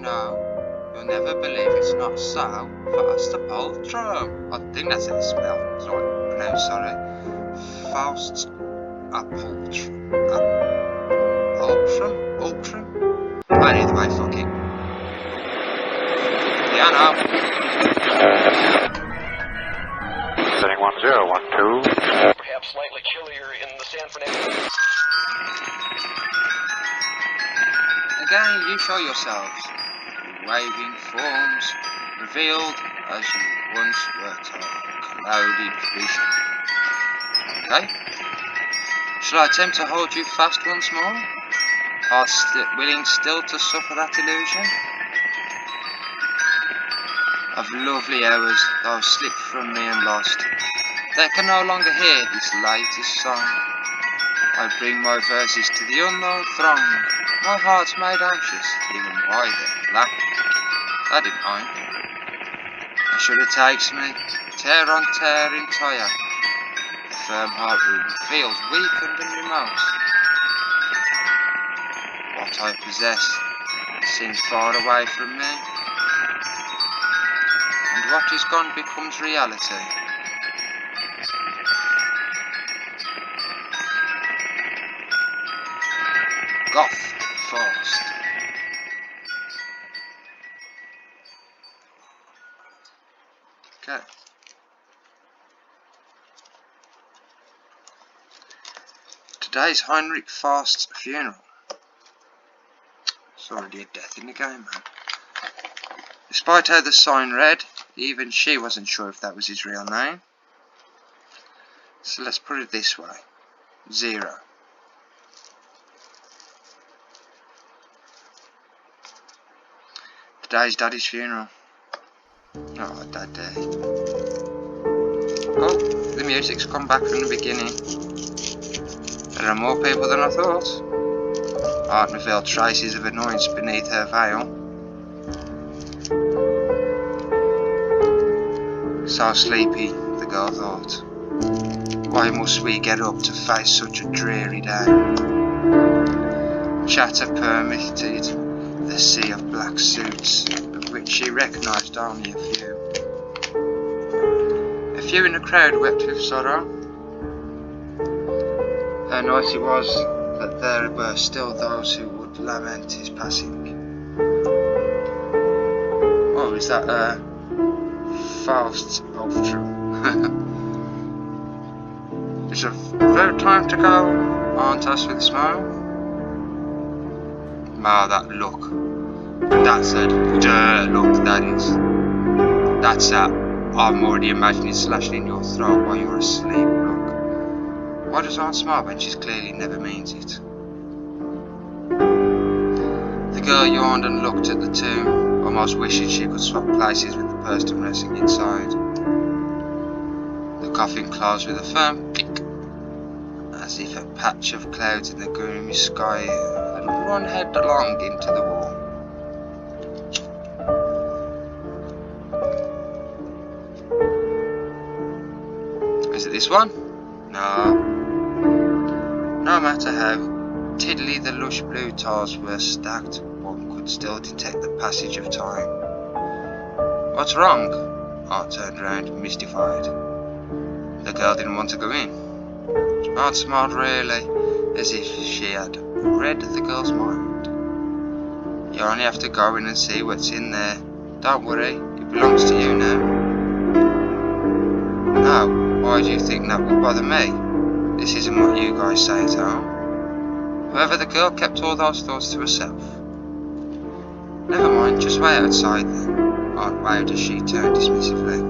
know, you'll never believe it's not so. Fausts Alptraum. I think that's how it's spelled. Sorry, pronounced, sorry. Fausts Alptraum. Alptraum? Either way, fuck it. Piano. Setting 1012. Perhaps slightly chillier in the San Francisco. Again, you show yourselves. Waving forms, revealed as you once were to clouded vision. Okay? Shall I attempt to hold you fast once more? Are willing still to suffer that illusion? Of lovely hours thou slipped from me and lost. They can no longer hear this latest song. I bring my verses to the unknown throng. My heart's made anxious, even wider, lack. I didn't mind. A shudder takes me, tear on tear entire. The firm heart room feels weakened and remote. What I possess seems far away from me, and what is gone becomes reality. Goth Fausts. Okay. Today's Heinrich Faust's funeral. It's already a death in the game, man. Despite how the sign read, even she wasn't sure if that was his real name. So let's put it this way. 0. Today's Daddy's funeral. Oh, Daddy. Oh, the music's come back from the beginning. There are more people than I thought. Art revealed traces of annoyance beneath her veil. So sleepy, the girl thought. Why must we get up to face such a dreary day? Chatter permeated the sea of black suits, of which she recognised only a few. A few in the crowd wept with sorrow. How nice it was that there were still those who would lament his passing. Oh, is that Fausts Alptraum? It's about time to go, aren't us, with a smile? Ah, that look. That's a dirt look, that is. That's a I'm already imagining slashing in your throat while you're asleep look. Why does Aunt smile when she's clearly never means it? The girl yawned and looked at the tomb, almost wishing she could swap places with the person resting inside. The coffin closed with a firm click, as if a patch of clouds in the gloomy sky had run headlong into the wall. Is it this one? No. No matter how tiddly the lush blue tiles were stacked, one could still detect the passage of time. What's wrong? Art turned round, mystified. The girl didn't want to go in. Art smiled really, as if she had read the girl's mind. You only have to go in and see what's in there. Don't worry, it belongs to you now. No, why do you think that would bother me? This isn't what you guys say at home. However, the girl kept all those thoughts to herself. Never mind, just wait outside then. Aunt waved as she turned dismissively.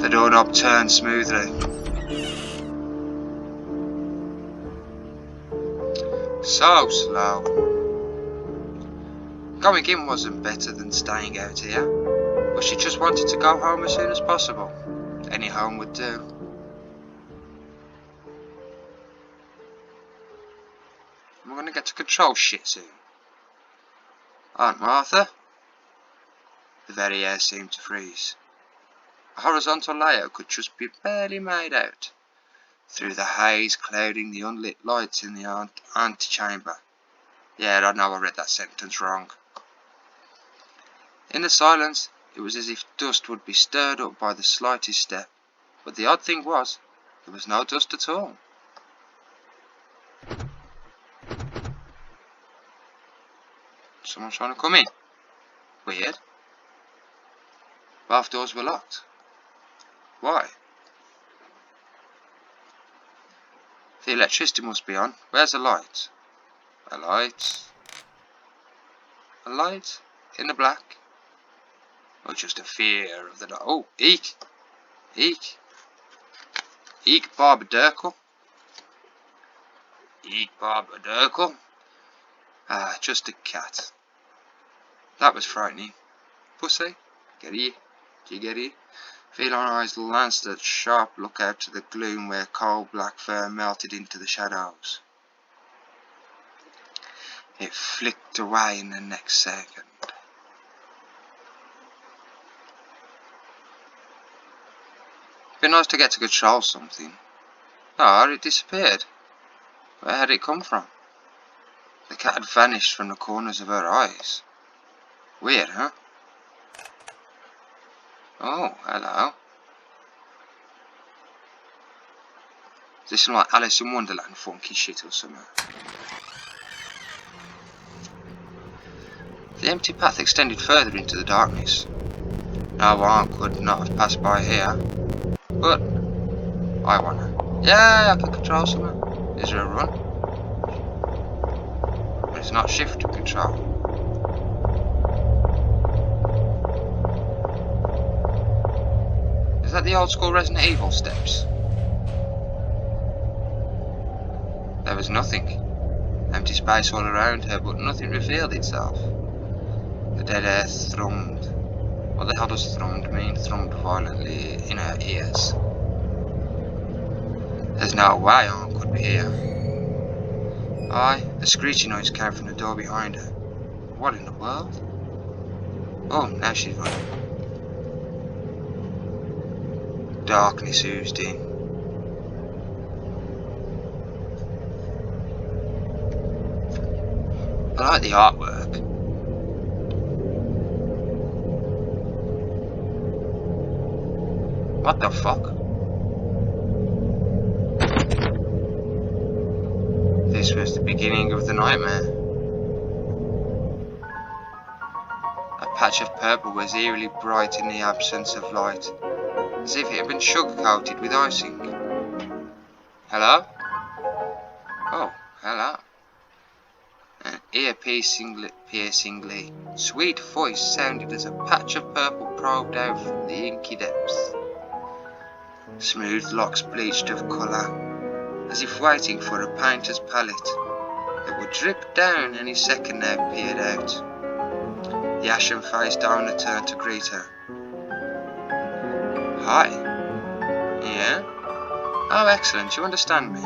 The doorknob turned smoothly. So slow. Going in wasn't better than staying out here, but she just wanted to go home as soon as possible. Any home would do. We're going to get to control shit soon. Aunt Martha? The very air seemed to freeze. A horizontal layout could just be barely made out, through the haze clouding the unlit lights in the antechamber. Yeah, I know I read that sentence wrong. In the silence, it was as if dust would be stirred up by the slightest step, but the odd thing was, there was no dust at all. Someone's trying to come in. Weird. Both doors were locked. Why? The electricity must be on. Where's the light? A light? A light? In the black? Or just a fear of the dark? Oh, eek! Eek! Eek, Barbadurkle! Eek, Barbadurkle! Ah, just a cat. That was frightening. Pussy, get here. Do you get here? Feline eyes lanced a sharp look out to the gloom where coal black fur melted into the shadows. It flicked away in the next second. It'd be nice to get to control something. Oh, it disappeared. Where had it come from? The cat had vanished from the corners of her eyes. Weird, huh? Oh, hello. Is this some like Alice in Wonderland funky shit or something? The empty path extended further into the darkness. No one could not have passed by here. But I wanna. Yeah, I can control something. Is there a run? But it's not shift to control. Is that the old school Resident Evil steps? There was nothing. Empty space all around her, but nothing revealed itself. The dead air thrummed. What the hell does thrummed mean? Thrummed violently in her ears. There's no way Aunt could be here. Aye, a screeching noise came from the door behind her. What in the world? Oh, now she's running. Darkness oozed in. I like the artwork. What the fuck? This was the beginning of the nightmare. A patch of purple was eerily bright in the absence of light, as if it had been sugar-coated with icing. Hello? Oh, hello. An ear-piercingly sweet voice sounded as a patch of purple probed out from the inky depths. Smooth locks bleached of colour, as if waiting for a painter's palette that would drip down any second now peered out. The ashen-faced owner turned to greet her. Hi. Yeah? Oh, excellent, you understand me.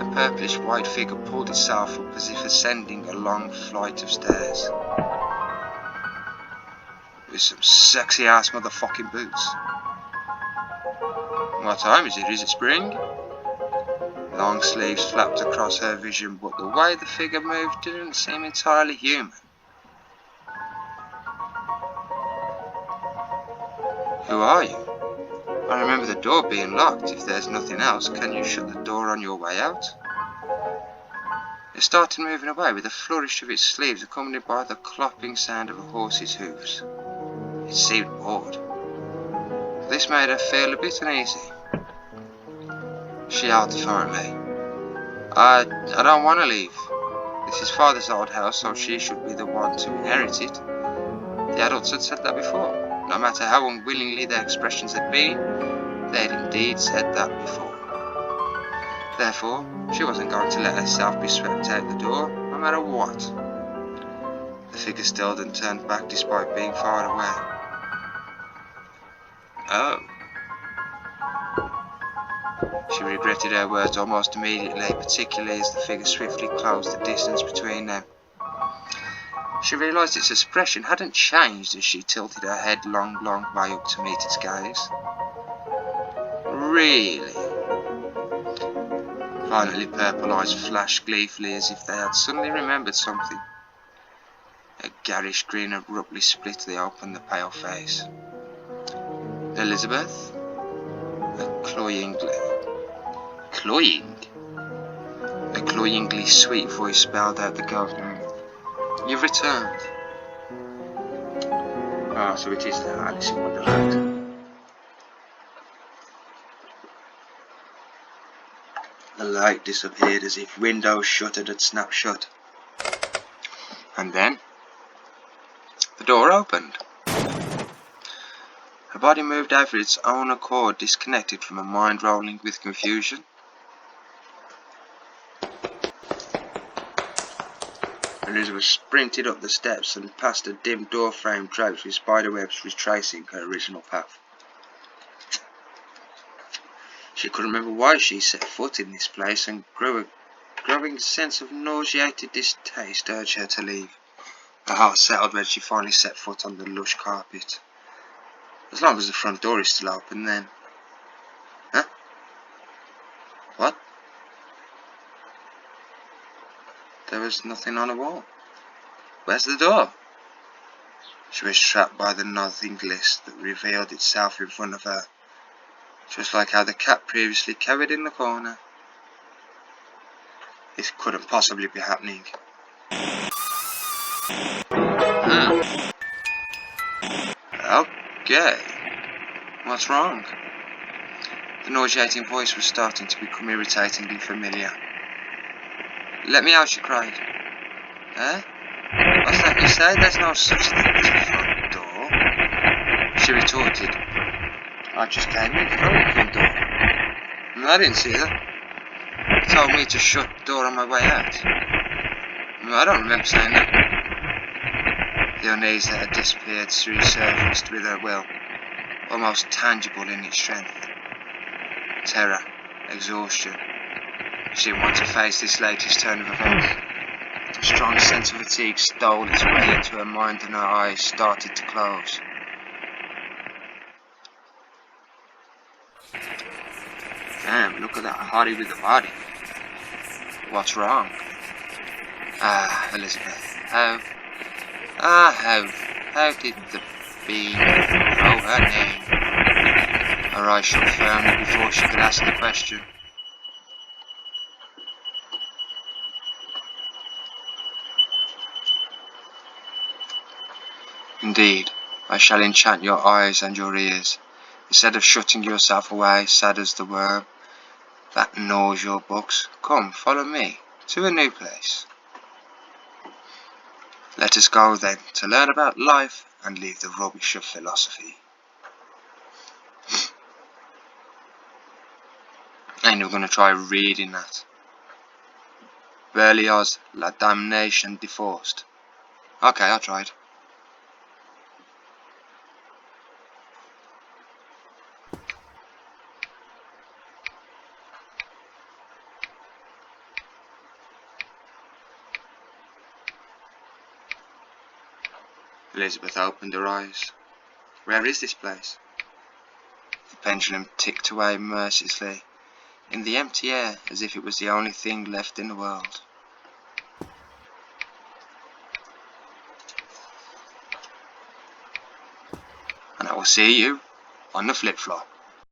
A purplish white figure pulled itself up as if ascending a long flight of stairs. With some sexy ass motherfucking boots. What time is it? Is it spring? Long sleeves flapped across her vision, but the way the figure moved didn't seem entirely human. Who are you? I remember the door being locked. If there's nothing else, can you shut the door on your way out? It started moving away with a flourish of its sleeves accompanied by the clopping sound of a horse's hooves. It seemed bored. This made her feel a bit uneasy. She yelled defiantly. I don't want to leave. This is Father's old house, so she should be the one to inherit it. The adults had said that before. No matter how unwillingly their expressions had been, they had indeed said that before. Therefore, she wasn't going to let herself be swept out the door, no matter what. The figure stilled and turned back despite being far away. Oh. She regretted her words almost immediately, particularly as the figure swiftly closed the distance between them. She realised its expression hadn't changed as she tilted her head long way up to meet its gaze. Really? Pilotly purple eyes flashed gleefully as if they had suddenly remembered something. A garish grin abruptly split the pale face. Elizabeth? A cloyingly sweet voice spelled out the girl's name. You've returned. Ah, so it is the Alice in Wonderland. The light disappeared as if windows shuttered had snapped shut. And then, the door opened. Her body moved out of its own accord, disconnected from a mind rolling with confusion. Elizabeth sprinted up the steps and past a dim door frame draped with spiderwebs retracing her original path. She couldn't remember why she set foot in this place, and a growing sense of nauseated distaste urged her to leave. Her heart settled when she finally set foot on the lush carpet. As long as the front door is still open, then. Huh? What? There was nothing on the wall. Where's the door? She was trapped by the nothing list that revealed itself in front of her, just like how the cat previously cowered in the corner. This couldn't possibly be happening. Okay. What's wrong? The nauseating voice was starting to become irritatingly familiar. Let me out, she cried. Eh? What's that you say? There's no such thing as a front door. She retorted. I just came in from the front door. I didn't see her. You told me to shut the door on my way out. I don't remember saying that. The unease that had disappeared resurfaced with her will, almost tangible in its strength. Terror, exhaustion. She didn't want to face this latest turn of events. A strong sense of fatigue stole its way into her mind and her eyes started to close. Damn, look at that hottie with the body. What's wrong? Ah, Elizabeth, how did the bee know her name? Her eyes shut firmly before she could ask the question. Indeed, I shall enchant your eyes and your ears, instead of shutting yourself away, sad as the worm that gnaws your books. Come, follow me to a new place. Let us go then, to learn about life and leave the rubbish of philosophy. And you're going to try reading that. Berlioz' La Damnation Divorced. Okay, I tried. Elizabeth opened her eyes. Where is this place? The pendulum ticked away mercilessly in the empty air as if it was the only thing left in the world. And I will see you on the flip-flop.